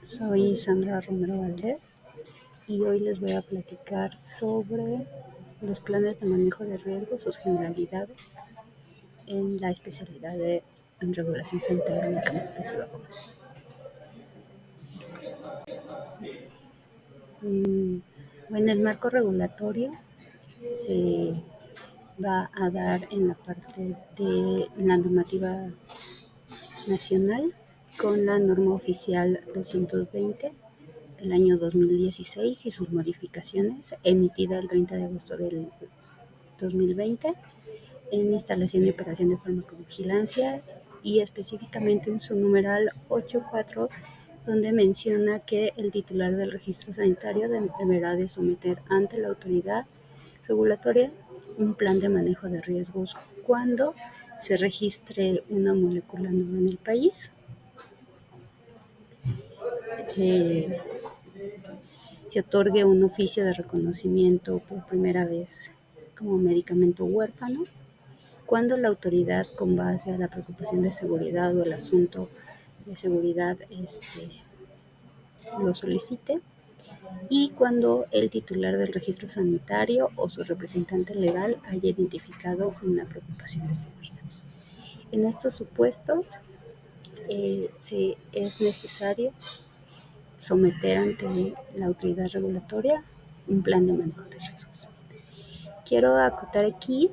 Soy Sandra Romero Valdés y hoy les voy a platicar sobre los planes de manejo de riesgos, sus generalidades en la especialidad de regulación sanitaria de medicamentos y vacunas. Bueno, el marco regulatorio se va a dar en la parte de la normativa nacional con la norma oficial 220 del año 2016 y sus modificaciones, emitida el 30 de agosto del 2020 en instalación y operación de farmacovigilancia y específicamente en su numeral 8.4, donde menciona que el titular del registro sanitario deberá de someter ante la autoridad regulatoria un plan de manejo de riesgos cuando se registre una molécula nueva en el país. Se otorgue un oficio de reconocimiento por primera vez como medicamento huérfano cuando la autoridad, con base a la preocupación de seguridad o el asunto de seguridad, lo solicite, y cuando el titular del registro sanitario o su representante legal haya identificado una preocupación de seguridad. En estos supuestos es necesario someter ante la autoridad regulatoria un plan de manejo de riesgos. Quiero acotar aquí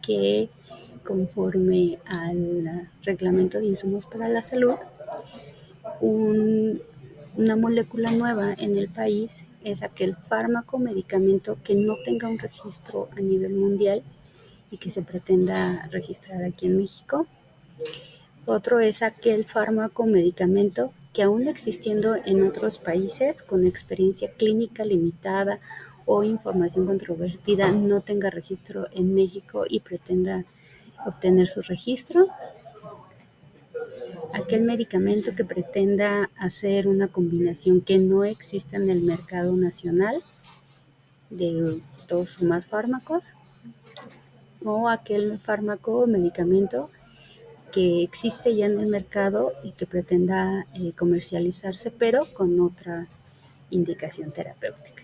que conforme al reglamento de insumos para la salud, una molécula nueva en el país es aquel fármaco o medicamento que no tenga un registro a nivel mundial y que se pretenda registrar aquí en México. Otro es aquel fármaco o medicamento que aún existiendo en otros países con experiencia clínica limitada o información controvertida no tenga registro en México y pretenda obtener su registro. Aquel medicamento que pretenda hacer una combinación que no exista en el mercado nacional de dos o más fármacos, o aquel fármaco o medicamento que existe ya en el mercado y que pretenda comercializarse, pero con otra indicación terapéutica.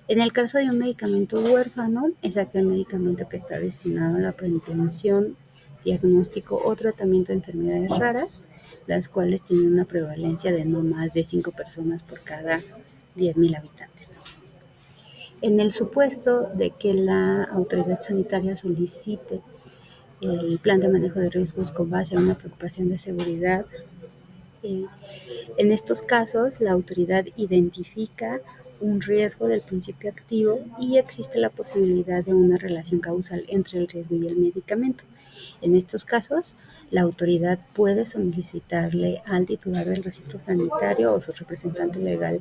En el caso de un medicamento huérfano, es aquel medicamento que está destinado a la prevención, diagnóstico o tratamiento de enfermedades raras, las cuales tienen una prevalencia de no más de 5 personas por cada 10,000 habitantes. En el supuesto de que la autoridad sanitaria solicite el plan de manejo de riesgos con base a una preocupación de seguridad, en estos casos, la autoridad identifica un riesgo del principio activo y existe la posibilidad de una relación causal entre el riesgo y el medicamento. En estos casos, la autoridad puede solicitarle al titular del registro sanitario o su representante legal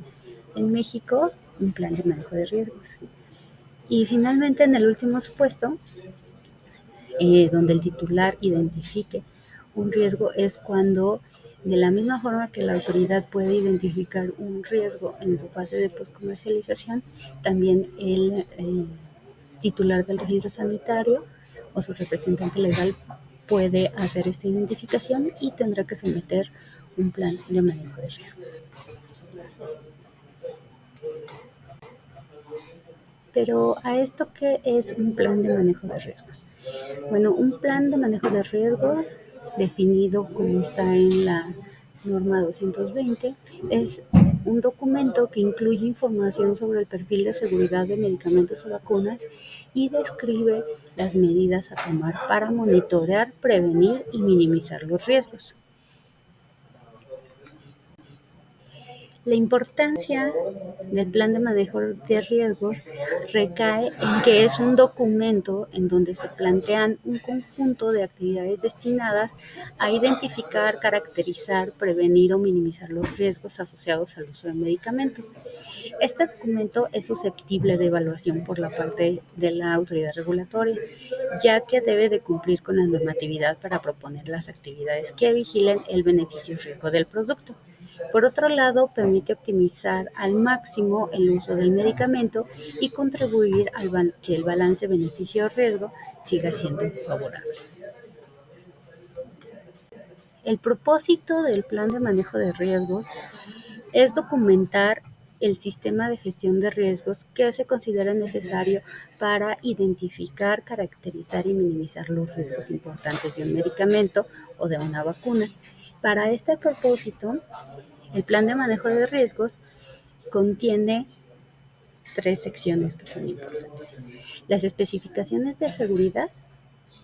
en México un plan de manejo de riesgos. Y finalmente, en el último supuesto, donde el titular identifique un riesgo, es cuando, de la misma forma que la autoridad puede identificar un riesgo en su fase de postcomercialización, también el titular del registro sanitario o su representante legal puede hacer esta identificación y tendrá que someter un plan de manejo de riesgos. Pero ¿a esto qué es un plan de manejo de riesgos? Bueno, un plan de manejo de riesgos, definido como está en la norma 220, es un documento que incluye información sobre el perfil de seguridad de medicamentos o vacunas y describe las medidas a tomar para monitorear, prevenir y minimizar los riesgos. La importancia del plan de manejo de riesgos recae en que es un documento en donde se plantean un conjunto de actividades destinadas a identificar, caracterizar, prevenir o minimizar los riesgos asociados al uso del medicamento. Este documento es susceptible de evaluación por la parte de la autoridad regulatoria, ya que debe de cumplir con la normatividad para proponer las actividades que vigilen el beneficio y riesgo del producto. Por otro lado, permite optimizar al máximo el uso del medicamento y contribuir al que el balance beneficio-riesgo siga siendo favorable. El propósito del plan de manejo de riesgos es documentar el sistema de gestión de riesgos que se considera necesario para identificar, caracterizar y minimizar los riesgos importantes de un medicamento o de una vacuna. Para este propósito, el plan de manejo de riesgos contiene 3 secciones que son importantes. Las especificaciones de seguridad,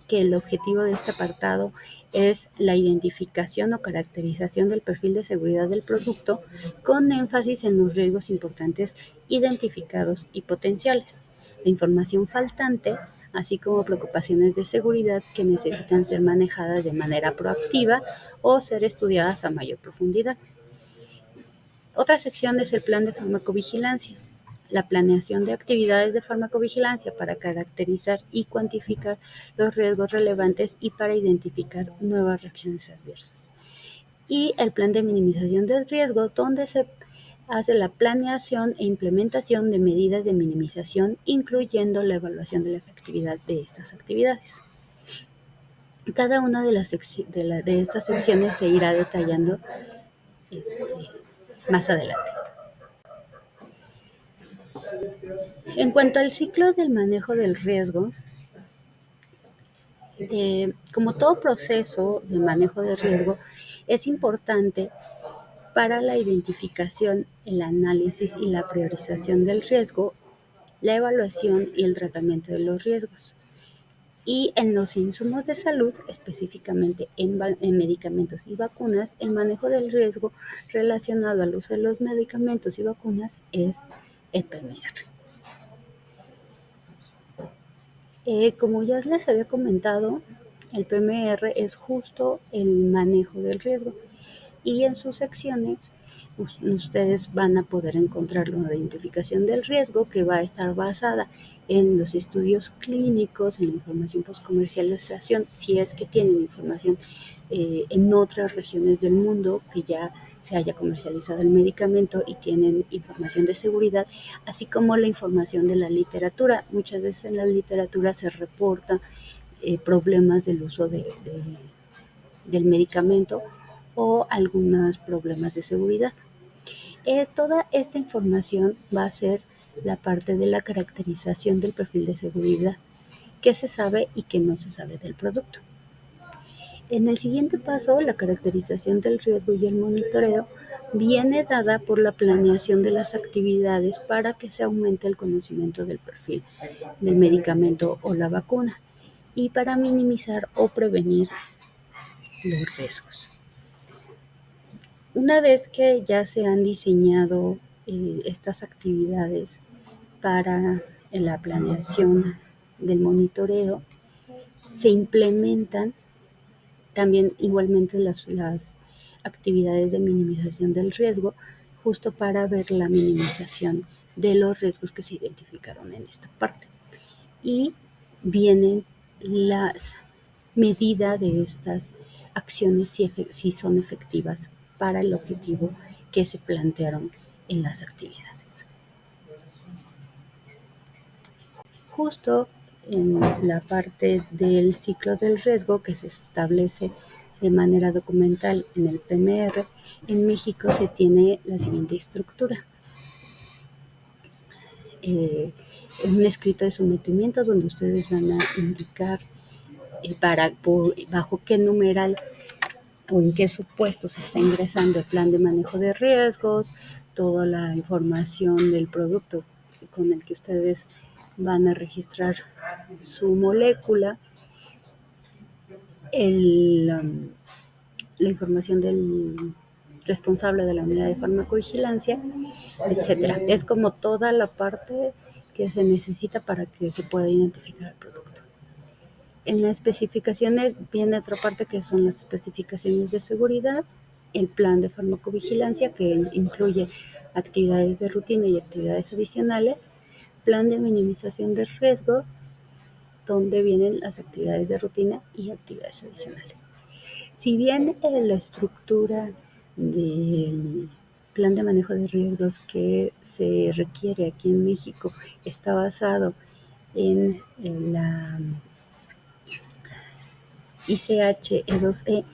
que el objetivo de este apartado es la identificación o caracterización del perfil de seguridad del producto con énfasis en los riesgos importantes identificados y potenciales. La información faltante, así como preocupaciones de seguridad que necesitan ser manejadas de manera proactiva o ser estudiadas a mayor profundidad. Otra sección es el plan de farmacovigilancia, la planeación de actividades de farmacovigilancia para caracterizar y cuantificar los riesgos relevantes y para identificar nuevas reacciones adversas. Y el plan de minimización del riesgo, donde se hace la planeación e implementación de medidas de minimización, incluyendo la evaluación de la efectividad de estas actividades. Cada una de estas secciones se irá detallando más adelante. En cuanto al ciclo del manejo del riesgo, como todo proceso de manejo de riesgo, es importante para la identificación, el análisis y la priorización del riesgo, la evaluación y el tratamiento de los riesgos. Y en los insumos de salud, específicamente en medicamentos y vacunas, el manejo del riesgo relacionado al uso de los medicamentos y vacunas es el PMR. Como ya les había comentado, el PMR es justo el manejo del riesgo y en sus secciones ustedes van a poder encontrar la identificación del riesgo, que va a estar basada en los estudios clínicos, en la información postcomercialización, si es que tienen información en otras regiones del mundo que ya se haya comercializado el medicamento y tienen información de seguridad, así como la información de la literatura. Muchas veces en la literatura se reporta problemas del uso del medicamento o algunos problemas de seguridad. Toda esta información va a ser la parte de la caracterización del perfil de seguridad, qué se sabe y qué no se sabe del producto. En el siguiente paso, la caracterización del riesgo y el monitoreo viene dada por la planeación de las actividades para que se aumente el conocimiento del perfil del medicamento o la vacuna y para minimizar o prevenir los riesgos. Una vez que ya se han diseñado estas actividades para la planeación del monitoreo, se implementan también igualmente las actividades de minimización del riesgo, justo para ver la minimización de los riesgos que se identificaron en esta parte. Y vienen las medidas de estas acciones si son efectivas para el objetivo que se plantearon en las actividades. Justo en la parte del ciclo del riesgo que se establece de manera documental en el PMR, en México se tiene la siguiente estructura. Un escrito de sometimientos donde ustedes van a indicar bajo qué numeral o en qué supuesto se está ingresando el plan de manejo de riesgos, toda la información del producto con el que ustedes van a registrar su molécula, la información del responsable de la unidad de farmacovigilancia, etcétera. Es como toda la parte que se necesita para que se pueda identificar el producto. En las especificaciones viene otra parte que son las especificaciones de seguridad, el plan de farmacovigilancia que incluye actividades de rutina y actividades adicionales, plan de minimización de riesgo, donde vienen las actividades de rutina y actividades adicionales. Si bien la estructura del plan de manejo de riesgos que se requiere aquí en México está basado en ICH E2E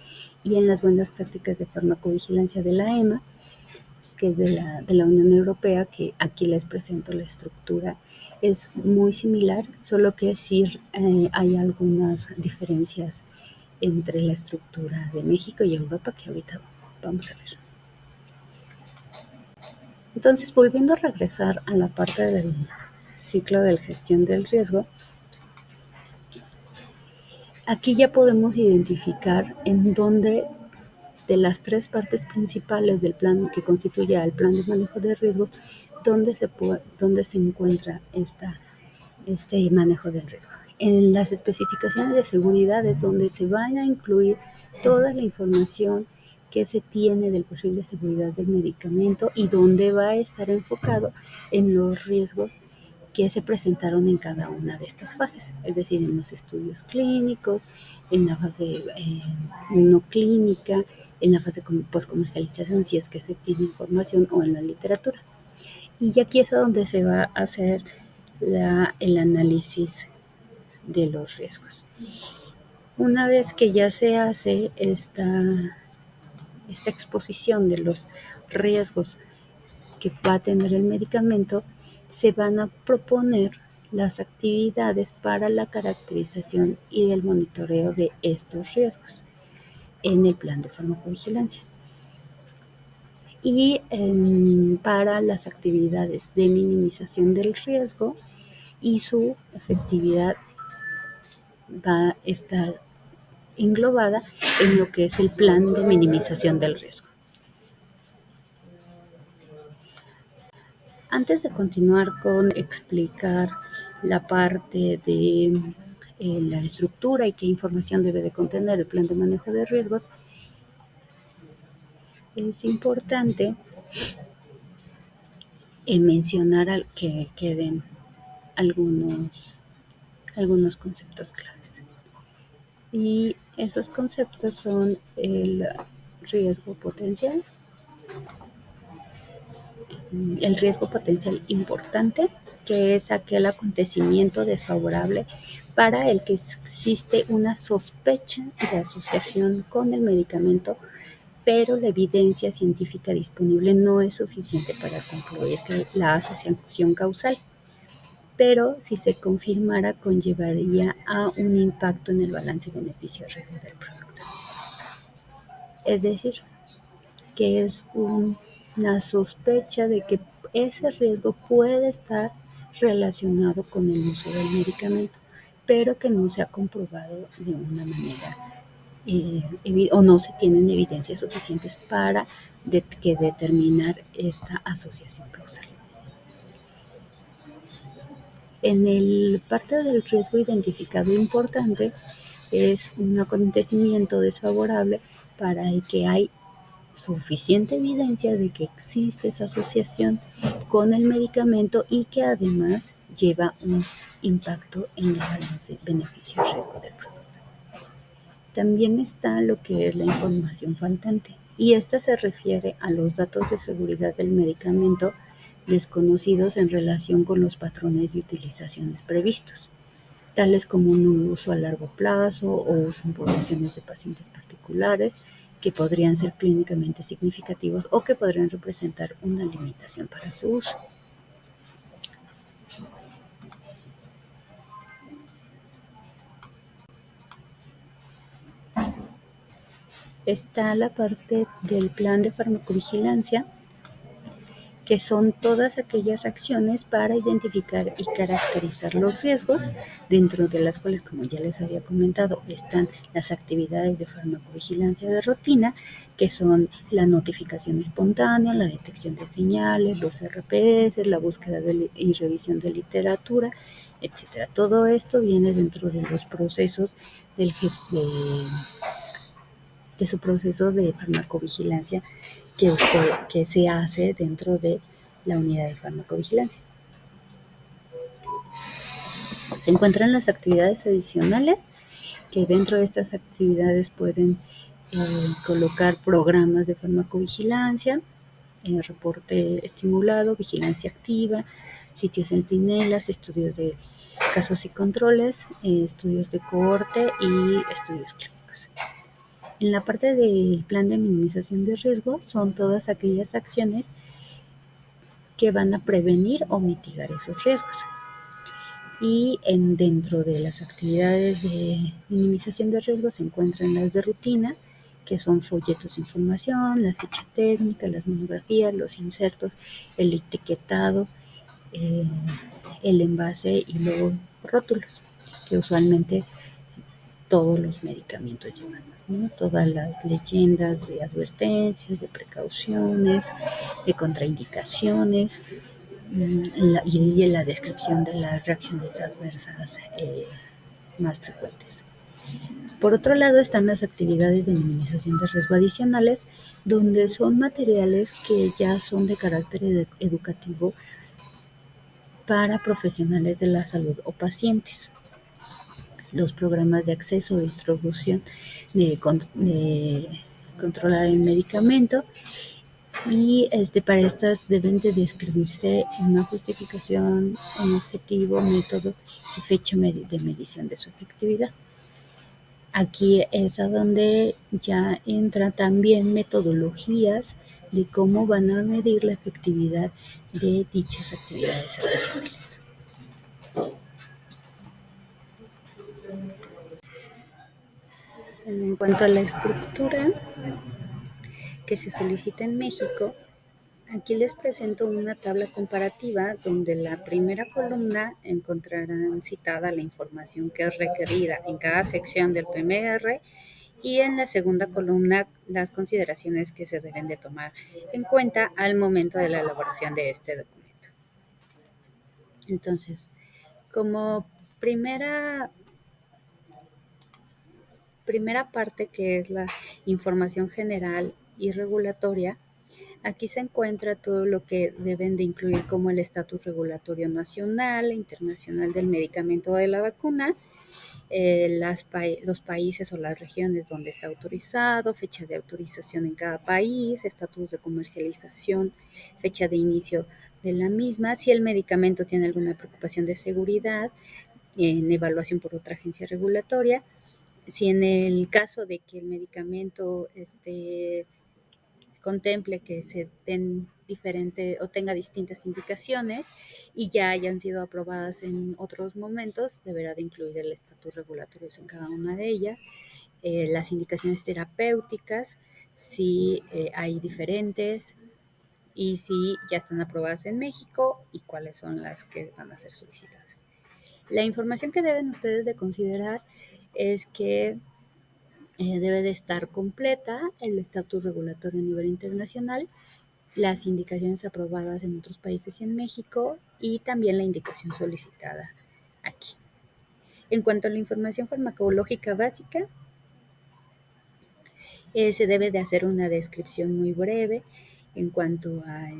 y en las buenas prácticas de farmacovigilancia de la EMA, que es de la Unión Europea, que aquí les presento la estructura. Es muy similar, solo que sí hay algunas diferencias entre la estructura de México y Europa que ahorita vamos a ver. Entonces, volviendo a regresar a la parte del ciclo de gestión del riesgo, aquí ya podemos identificar en dónde de las tres partes principales del plan que constituye al plan de manejo de riesgos, dónde se encuentra este manejo del riesgo. En las especificaciones de seguridad es donde se van a incluir toda la información que se tiene del perfil de seguridad del medicamento y donde va a estar enfocado en los riesgos que se presentaron en cada una de estas fases, es decir, en los estudios clínicos, en la fase no clínica, en la fase postcomercialización, si es que se tiene información, o en la literatura. Y aquí es donde se va a hacer el análisis de los riesgos. Una vez que ya se hace esta exposición de los riesgos que va a tener el medicamento, se van a proponer las actividades para la caracterización y el monitoreo de estos riesgos en el plan de farmacovigilancia. Y para las actividades de minimización del riesgo y su efectividad va a estar englobada en lo que es el plan de minimización del riesgo. Antes de continuar con explicar la parte de la estructura y qué información debe de contener el plan de manejo de riesgos, es importante mencionar que queden algunos conceptos claves. Y esos conceptos son el riesgo potencial, el riesgo potencial importante, que es aquel acontecimiento desfavorable para el que existe una sospecha de asociación con el medicamento, pero la evidencia científica disponible no es suficiente para concluir que la asociación causal, pero si se confirmara conllevaría a un impacto en el balance beneficio-riesgo del producto. Es decir, que es una sospecha de que ese riesgo puede estar relacionado con el uso del medicamento, pero que no se ha comprobado de una manera o no se tienen evidencias suficientes para determinar esta asociación causal. En el parte del riesgo identificado importante es un acontecimiento desfavorable para el que hay suficiente evidencia de que existe esa asociación con el medicamento y que además lleva un impacto en el balance beneficio-riesgo del producto. También está lo que es la información faltante, y esta se refiere a los datos de seguridad del medicamento desconocidos en relación con los patrones de utilizaciones previstos, tales como un uso a largo plazo o uso en poblaciones de pacientes particulares que podrían ser clínicamente significativos o que podrían representar una limitación para su uso. Está la parte del plan de farmacovigilancia, que son todas aquellas acciones para identificar y caracterizar los riesgos, dentro de las cuales, como ya les había comentado, están las actividades de farmacovigilancia de rutina, que son la notificación espontánea, la detección de señales, los RPS, la búsqueda y revisión de literatura, etcétera. Todo esto viene dentro de los procesos de su proceso de farmacovigilancia que se hace dentro de la unidad de farmacovigilancia. Se encuentran las actividades adicionales, que dentro de estas actividades pueden colocar programas de farmacovigilancia, reporte estimulado, vigilancia activa, sitios centinelas, estudios de casos y controles, estudios de cohorte y estudios clínicos. riesgos. En la parte del plan de minimización de riesgo son todas aquellas acciones que van a prevenir o mitigar esos riesgos. Y dentro de las actividades de minimización de riesgos se encuentran las de rutina, que son folletos de información, la ficha técnica, las monografías, los insertos, el etiquetado, eh, el envase y los rótulos, que usualmente todos los medicamentos llevan, ¿no? Todas las leyendas de advertencias, de precauciones, de contraindicaciones, y la descripción de las reacciones adversas más frecuentes. Por otro lado están las actividades de minimización de riesgo adicionales, donde son materiales que ya son de carácter educativo para profesionales de la salud o pacientes. Los programas de acceso, de distribución, de controlada del medicamento, y para estas deben de describirse una justificación, un objetivo, método y fecha de medición de su efectividad. Aquí es a donde ya entra también metodologías de cómo van a medir la efectividad de dichas actividades adicionales. En cuanto a la estructura que se solicita en México, aquí les presento una tabla comparativa donde la primera columna encontrarán citada la información que es requerida en cada sección del PMR, y en la segunda columna las consideraciones que se deben de tomar en cuenta al momento de la elaboración de este documento. Entonces, como primera parte, que es la información general y regulatoria, aquí se encuentra todo lo que deben de incluir, como el estatus regulatorio nacional e internacional del medicamento o de la vacuna, los países o las regiones donde está autorizado, fecha de autorización en cada país, estatus de comercialización, fecha de inicio de la misma, si el medicamento tiene alguna preocupación de seguridad, en evaluación por otra agencia regulatoria, si en el caso de que el medicamento contemple que se den diferentes o tenga distintas indicaciones y ya hayan sido aprobadas en otros momentos, deberá de incluir el estatus regulatorio en cada una de ellas, las indicaciones terapéuticas, si hay diferentes y si ya están aprobadas en México y cuáles son las que van a ser solicitadas. La información que deben ustedes de considerar es que debe de estar completa el estatus regulatorio a nivel internacional, las indicaciones aprobadas en otros países y en México, y también la indicación solicitada aquí. En cuanto a la información farmacológica básica, se debe de hacer una descripción muy breve en cuanto a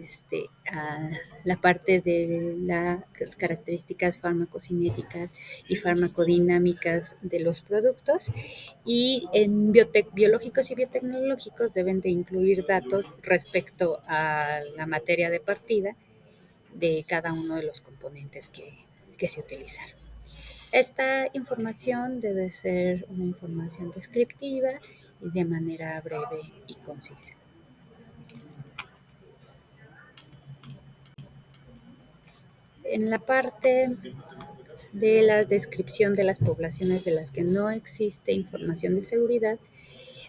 la parte de las características farmacocinéticas y farmacodinámicas de los productos, y en biológicos y biotecnológicos deben de incluir datos respecto a la materia de partida de cada uno de los componentes que se utilizaron. Esta información debe ser una información descriptiva y de manera breve y concisa. En la parte de la descripción de las poblaciones de las que no existe información de seguridad,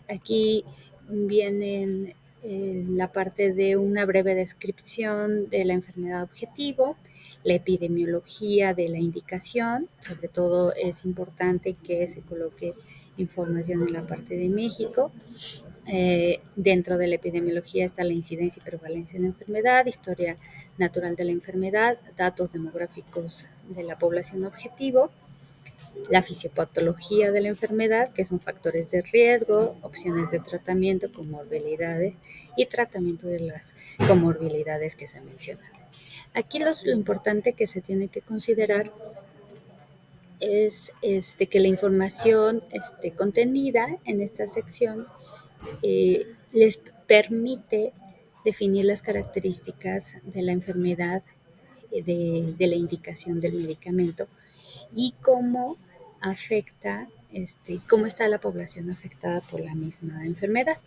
aquí viene la parte de una breve descripción de la enfermedad objetivo, la epidemiología de la indicación. Sobre todo es importante que se coloque información en la parte de México. Dentro de la epidemiología está la incidencia y prevalencia de la enfermedad, historia natural de la enfermedad, datos demográficos de la población objetivo, la fisiopatología de la enfermedad, que son factores de riesgo, opciones de tratamiento, comorbilidades y tratamiento de las comorbilidades que se mencionan. Aquí lo importante que se tiene que considerar es que la información contenida en esta sección les permite definir las características de la enfermedad, de la indicación del medicamento, y cómo afecta cómo está la población afectada por la misma enfermedad,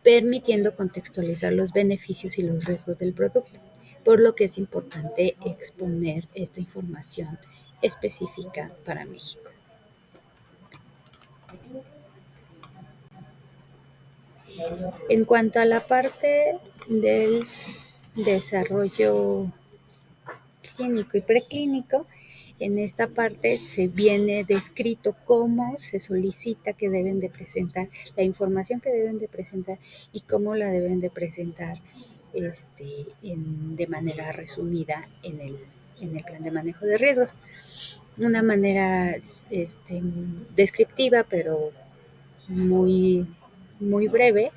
permitiendo contextualizar los beneficios y los riesgos del producto, por lo que es importante exponer esta información específica para México. En cuanto a la parte del desarrollo clínico y preclínico, en esta parte se viene descrito cómo se solicita que deben de presentar, la información que deben de presentar y cómo la deben de presentar de manera resumida en el plan de manejo de riesgos. Una manera descriptiva, pero muy, muy breve,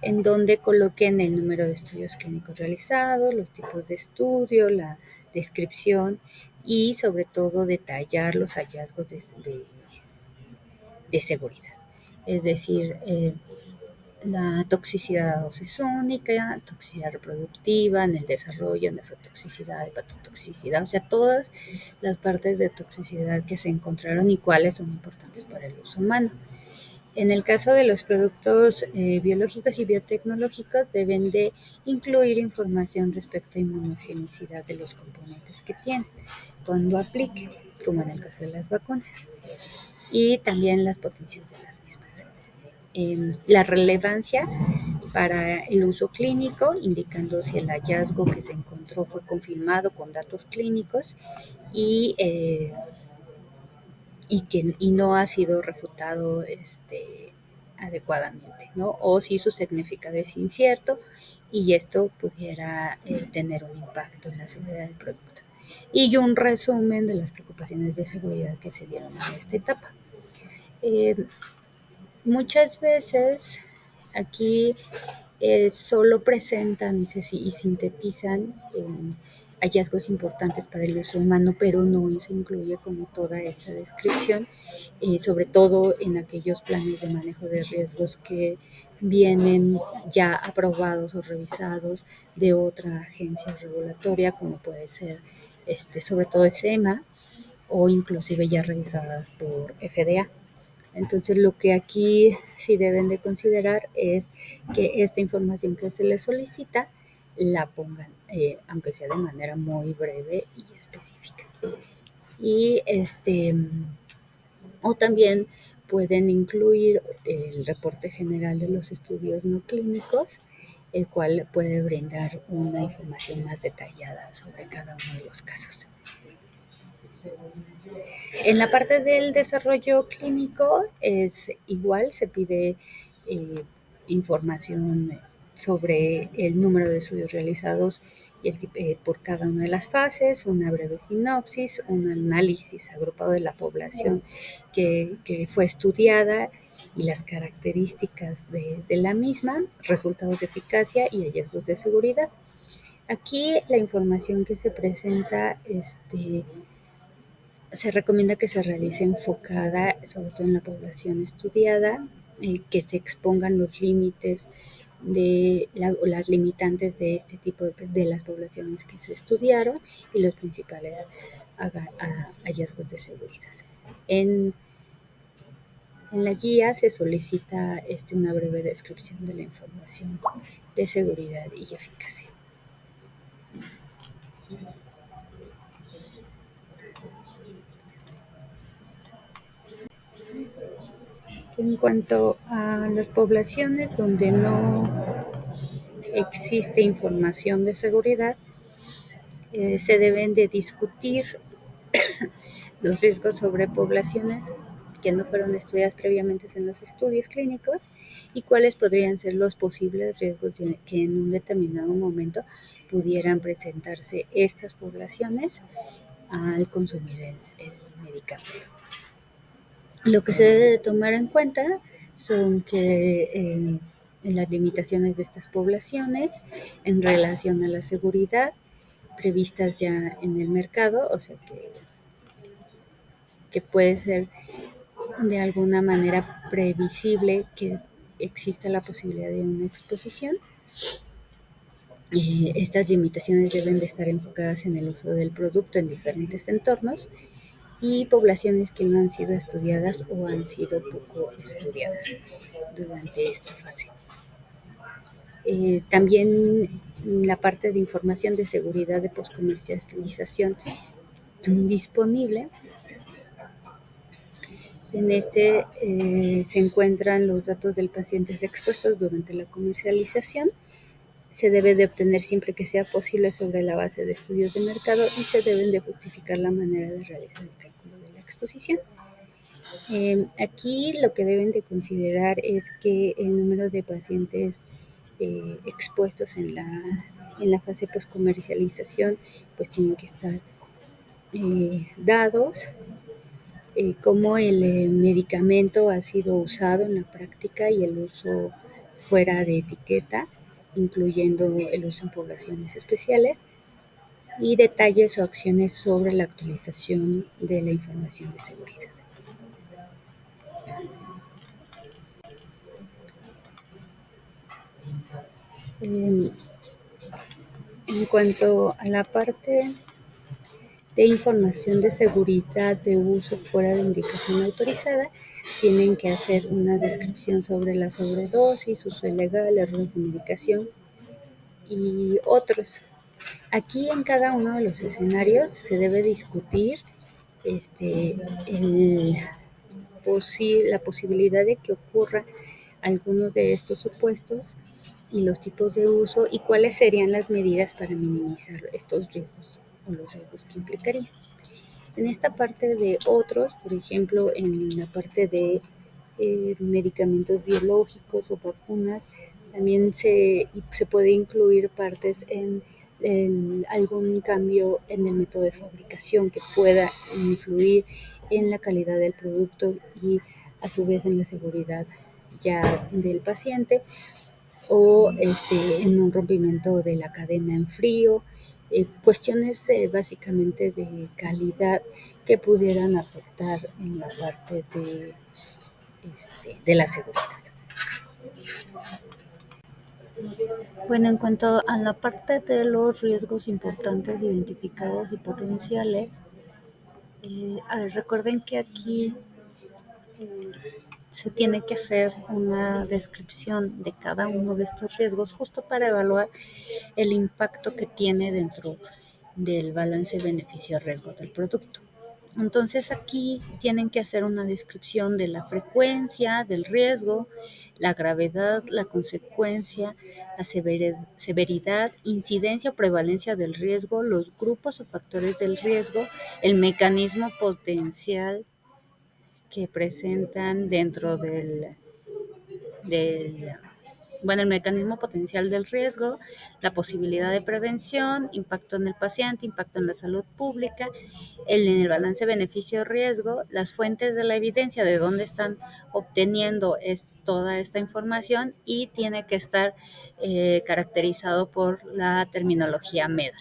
en donde coloquen el número de estudios clínicos realizados, los tipos de estudio, la descripción y sobre todo detallar los hallazgos de seguridad. Es decir, la toxicidad a dosis única, toxicidad reproductiva, en el desarrollo, nefrotoxicidad, hepatotoxicidad, o sea, todas las partes de toxicidad que se encontraron y cuáles son importantes para el uso humano. En el caso de los productos biológicos y biotecnológicos, deben de incluir información respecto a inmunogenicidad de los componentes que tienen cuando apliquen, como en el caso de las vacunas, y también las potencias de las mismas. La relevancia para el uso clínico, indicando si el hallazgo que se encontró fue confirmado con datos clínicos y no ha sido refutado adecuadamente, ¿no? O si su significado es incierto y esto pudiera tener un impacto en la seguridad del producto. Y un resumen de las preocupaciones de seguridad que se dieron en esta etapa. Muchas veces aquí solo presentan y sintetizan hallazgos importantes para el uso humano, pero no se incluye como toda esta descripción, sobre todo en aquellos planes de manejo de riesgos que vienen ya aprobados o revisados de otra agencia regulatoria, como puede ser sobre todo SEMA o inclusive ya revisadas por FDA. Entonces, lo que aquí sí deben de considerar es que esta información que se les solicita la pongan, aunque sea de manera muy breve y específica. Y o también pueden incluir el reporte general de los estudios no clínicos, el cual puede brindar una información más detallada sobre cada uno de los casos. En la parte del desarrollo clínico es igual, se pide información sobre el número de estudios realizados y por cada una de las fases, una breve sinopsis, un análisis agrupado de la población que fue estudiada y las características de la misma, resultados de eficacia y hallazgos de seguridad. Aquí la información que se presenta se recomienda que se realice enfocada sobre todo en la población estudiada, que se expongan los límites las limitantes de este tipo de las poblaciones que se estudiaron y los principales hallazgos de seguridad. En la guía se solicita una breve descripción de la información de seguridad y eficacia. En cuanto a las poblaciones donde no existe información de seguridad, se deben de discutir los riesgos sobre poblaciones que no fueron estudiadas previamente en los estudios clínicos y cuáles podrían ser los posibles riesgos que en un determinado momento pudieran presentarse estas poblaciones al consumir el medicamento. Lo que se debe de tomar en cuenta son que en las limitaciones de estas poblaciones en relación a la seguridad previstas ya en el mercado, o sea que puede ser de alguna manera previsible que exista la posibilidad de una exposición. Estas limitaciones deben de estar enfocadas en el uso del producto en diferentes entornos y poblaciones que no han sido estudiadas o han sido poco estudiadas durante esta fase. También la parte de información de seguridad de poscomercialización disponible. En este se encuentran los datos del paciente expuestos durante la comercialización. Se debe de obtener siempre que sea posible sobre la base de estudios de mercado y se deben de justificar la manera de realizar el cálculo de la exposición. Aquí lo que deben de considerar es que el número de pacientes expuestos en la fase postcomercialización pues tienen que estar dados, cómo el medicamento ha sido usado en la práctica y el uso fuera de etiqueta, incluyendo el uso en poblaciones especiales, y detalles o acciones sobre la actualización de la información de seguridad. En cuanto a la parte de información de seguridad de uso fuera de indicación autorizada, tienen que hacer una descripción sobre la sobredosis, uso ilegal, errores de medicación y otros. Aquí en cada uno de los escenarios se debe discutir el, la posibilidad de que ocurra alguno de estos supuestos y los tipos de uso y cuáles serían las medidas para minimizar estos riesgos o los riesgos que implicarían. En esta parte de otros, por ejemplo, en la parte de medicamentos biológicos o vacunas, también se puede incluir partes en algún cambio en el método de fabricación que pueda influir en la calidad del producto y a su vez en la seguridad ya del paciente o en un rompimiento de la cadena en frío, cuestiones básicamente de calidad que pudieran afectar en la parte de la seguridad. Bueno, en cuanto a la parte de los riesgos importantes identificados y potenciales, recuerden que aquí eh, se tiene que hacer una descripción de cada uno de estos riesgos justo para evaluar el impacto que tiene dentro del balance beneficio-riesgo del producto. Entonces aquí tienen que hacer una descripción de la frecuencia del riesgo, la gravedad, la consecuencia, la severidad, incidencia o prevalencia del riesgo, los grupos o factores del riesgo, el mecanismo potencial que presentan dentro del bueno, el mecanismo potencial del riesgo, la posibilidad de prevención, impacto en el paciente, impacto en la salud pública, en el balance beneficio-riesgo, las fuentes de la evidencia, de dónde están obteniendo toda esta información y tiene que estar caracterizado por la terminología MEDA.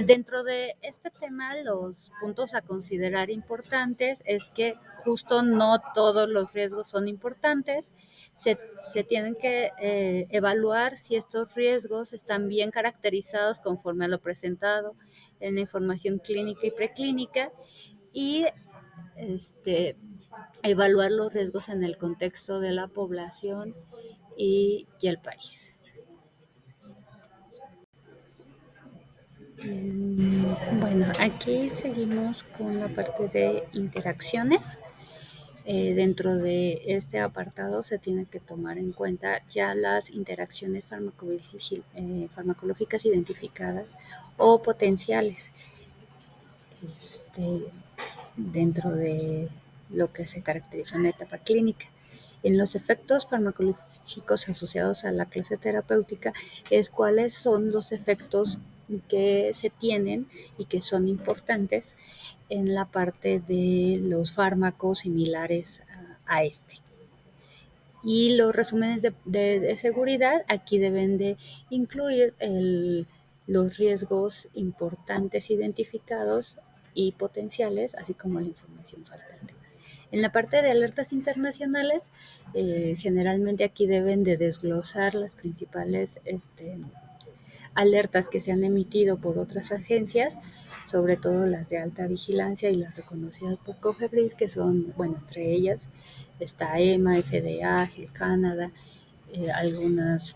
Dentro de este tema, los puntos a considerar importantes es que justo no todos los riesgos son importantes. Se tienen que evaluar si estos riesgos están bien caracterizados conforme a lo presentado en la información clínica y preclínica y evaluar los riesgos en el contexto de la población y el país. Bueno, aquí seguimos con la parte de interacciones. Dentro de este apartado se tiene que tomar en cuenta ya las interacciones farmacológicas identificadas o potenciales dentro de lo que se caracteriza en la etapa clínica. En los efectos farmacológicos asociados a la clase terapéutica es cuáles son los efectos que se tienen y que son importantes en la parte de los fármacos similares a este. Y los resúmenes de seguridad aquí deben de incluir los riesgos importantes identificados y potenciales, así como la información faltante. En la parte de alertas internacionales, generalmente aquí deben de desglosar las principales alertas que se han emitido por otras agencias, sobre todo las de alta vigilancia y las reconocidas por COFEPRIS, que son, bueno, entre ellas está EMA, FDA, Health Canada, algunas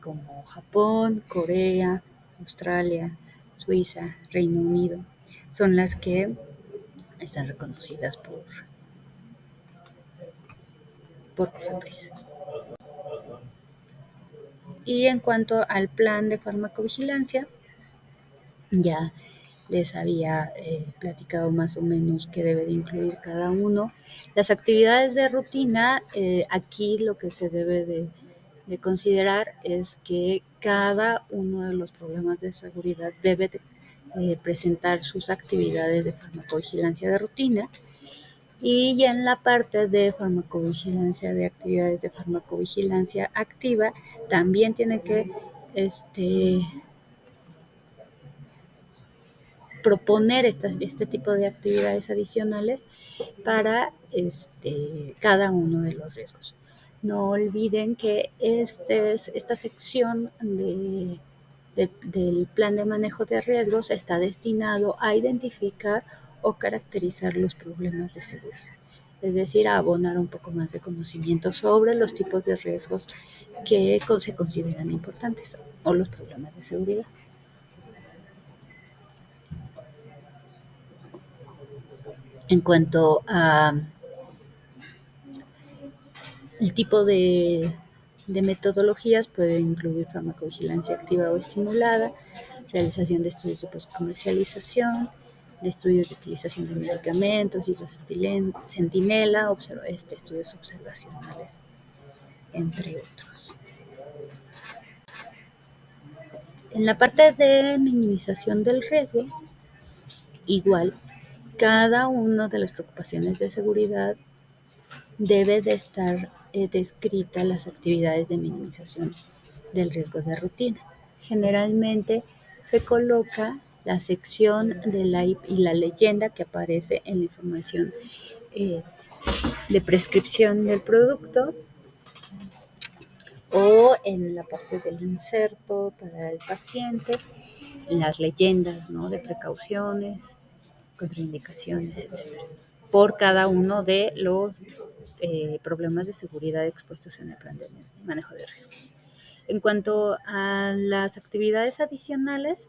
como Japón, Corea, Australia, Suiza, Reino Unido, son las que están reconocidas por COFEPRIS. Y en cuanto al plan de farmacovigilancia, ya les había platicado más o menos qué debe de incluir cada uno. Las actividades de rutina, aquí lo que se debe de considerar es que cada uno de los problemas de seguridad debe de presentar sus actividades de farmacovigilancia de rutina. Y ya en la parte de farmacovigilancia, de actividades de farmacovigilancia activa, también tiene que proponer este tipo de actividades adicionales para cada uno de los riesgos. No olviden que esta sección del plan de manejo de riesgos está destinado a identificar o caracterizar los problemas de seguridad, es decir, a abonar un poco más de conocimiento sobre los tipos de riesgos que se consideran importantes o los problemas de seguridad. En cuanto a el tipo de metodologías, puede incluir farmacovigilancia activa o estimulada, realización de estudios de postcomercialización, de estudios de utilización de medicamentos, centinela, estudios observacionales, entre otros. En la parte de minimización del riesgo, igual, cada una de las preocupaciones de seguridad debe de estar descrita las actividades de minimización del riesgo de rutina. Generalmente se coloca la sección y la leyenda que aparece en la información de prescripción del producto o en la parte del inserto para el paciente, en las leyendas, ¿no?, de precauciones, contraindicaciones, etcétera, por cada uno de los problemas de seguridad expuestos en el plan de manejo de riesgo. En cuanto a las actividades adicionales,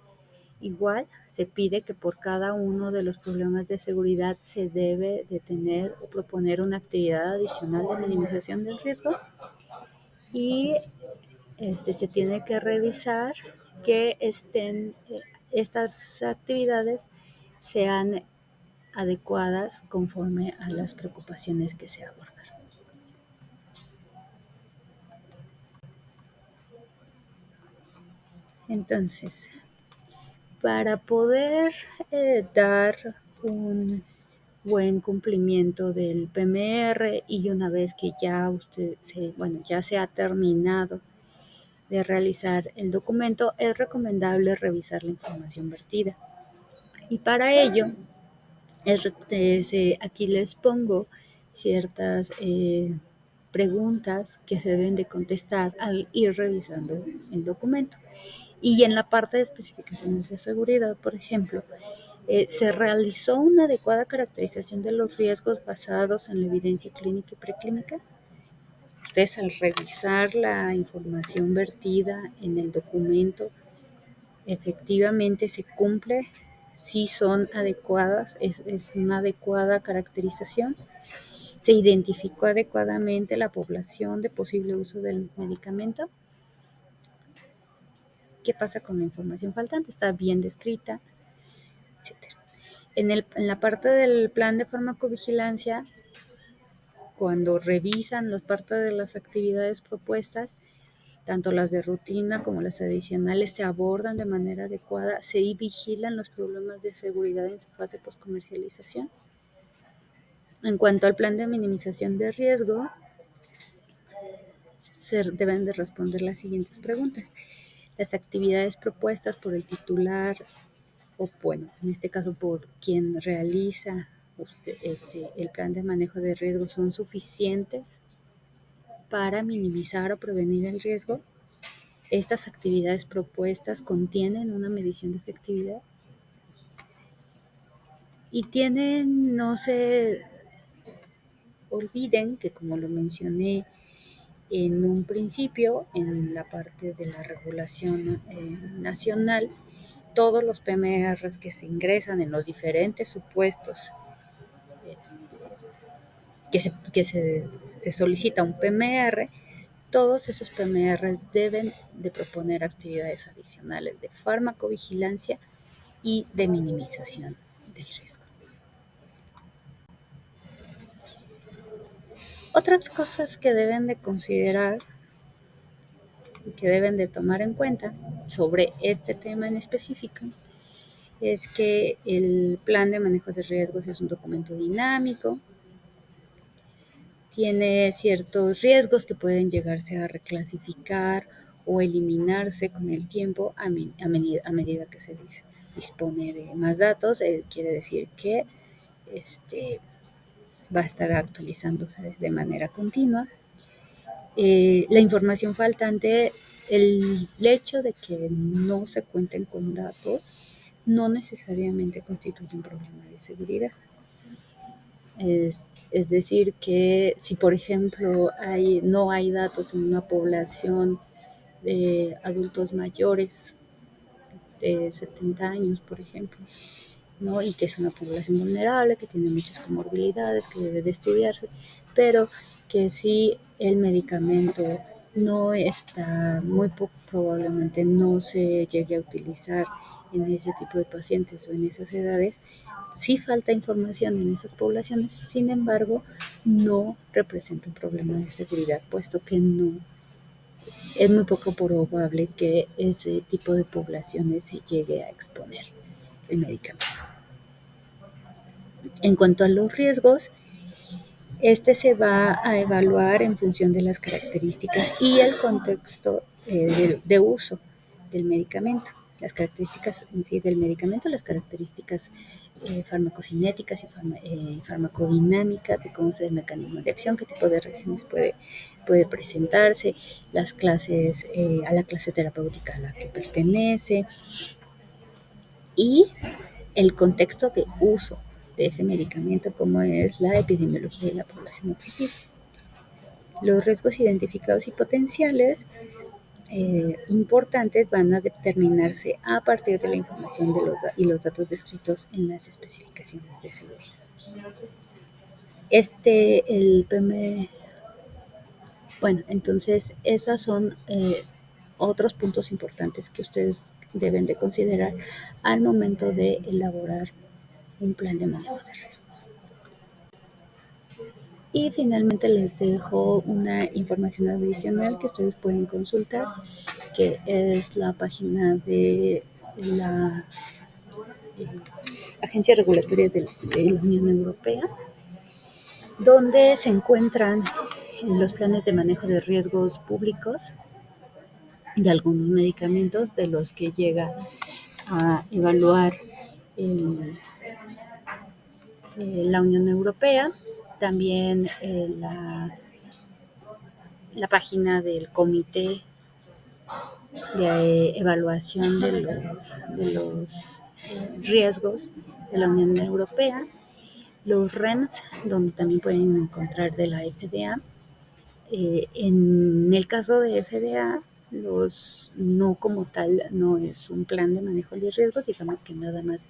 igual se pide que por cada uno de los problemas de seguridad se debe de tener o proponer una actividad adicional de minimización del riesgo y se tiene que revisar que estas actividades sean adecuadas conforme a las preocupaciones que se abordan. Entonces, para poder dar un buen cumplimiento del PMR y una vez que ya ya se ha terminado de realizar el documento, es recomendable revisar la información vertida. Y para ello, aquí les pongo ciertas preguntas que se deben de contestar al ir revisando el documento. Y en la parte de especificaciones de seguridad, por ejemplo, se realizó una adecuada caracterización de los riesgos basados en la evidencia clínica y preclínica. Ustedes, al revisar la información vertida en el documento, efectivamente se cumple, sí son adecuadas, es una adecuada caracterización. Se identificó adecuadamente la población de posible uso del medicamento. ¿Qué pasa con la información faltante? ¿Está bien descrita? Etcétera. En la parte del plan de farmacovigilancia, cuando revisan las partes de las actividades propuestas, tanto las de rutina como las adicionales se abordan de manera adecuada, se vigilan los problemas de seguridad en su fase postcomercialización. En cuanto al plan de minimización de riesgo, se deben de responder las siguientes preguntas. Las actividades propuestas por el titular o, bueno, en este caso por quien realiza el plan de manejo de riesgo, ¿son suficientes para minimizar o prevenir el riesgo? estas actividades propuestas contienen una medición de efectividad y no se olviden que, como lo mencioné en un principio, en la parte de la regulación nacional, todos los PMRs que se ingresan en los diferentes supuestos se solicita un PMR, todos esos PMRs deben de proponer actividades adicionales de farmacovigilancia y de minimización del riesgo. Otras cosas que deben de considerar, que deben de tomar en cuenta sobre este tema en específico, es que el plan de manejo de riesgos es un documento dinámico, tiene ciertos riesgos que pueden llegarse a reclasificar o eliminarse con el tiempo a medida que se dispone de más datos. Quiere decir que va a estar actualizándose de manera continua. La información faltante, el hecho de que no se cuenten con datos no necesariamente constituye un problema de seguridad. Es decir, que si por ejemplo no hay datos en una población de adultos mayores de 70 años, por ejemplo, ¿no? Y que es una población vulnerable, que tiene muchas comorbilidades, que debe de estudiarse, pero que si el medicamento no está, muy poco probablemente no se llegue a utilizar en ese tipo de pacientes o en esas edades, sí falta información en esas poblaciones, sin embargo, no representa un problema de seguridad, puesto que no es muy poco probable que ese tipo de poblaciones se llegue a exponer el medicamento. En cuanto a los riesgos, se va a evaluar en función de las características y el contexto de uso del medicamento. Las características en sí del medicamento, las características farmacocinéticas y farmacodinámicas de cómo es el mecanismo de acción, qué tipo de reacciones puede presentarse, las clases, a la clase terapéutica a la que pertenece y el contexto de uso de ese medicamento, como es la epidemiología de la población objetiva. Los riesgos identificados y potenciales importantes van a determinarse a partir de la información y los datos descritos en las especificaciones de seguridad. El PM, bueno, entonces esos son otros puntos importantes que ustedes deben de considerar al momento de elaborar un plan de manejo de riesgos. Y finalmente les dejo una información adicional que ustedes pueden consultar, que es la página de la Agencia Regulatoria de la Unión Europea, donde se encuentran los planes de manejo de riesgos públicos de algunos medicamentos de los que llega a evaluar la Unión Europea, también la página del Comité de Evaluación de los Riesgos de la Unión Europea, los REMS, donde también pueden encontrar de la FDA. En el caso de FDA, no como tal, no es un plan de manejo de riesgos, digamos que nada más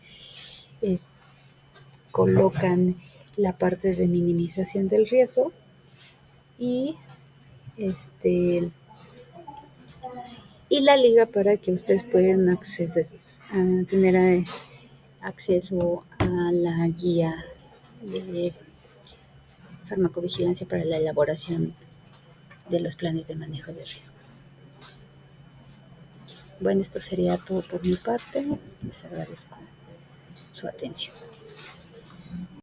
colocan la parte de minimización del riesgo y la liga para que ustedes puedan tener acceso a la guía de farmacovigilancia para la elaboración de los planes de manejo de riesgos. Bueno, esto sería todo por mi parte. Les agradezco su atención.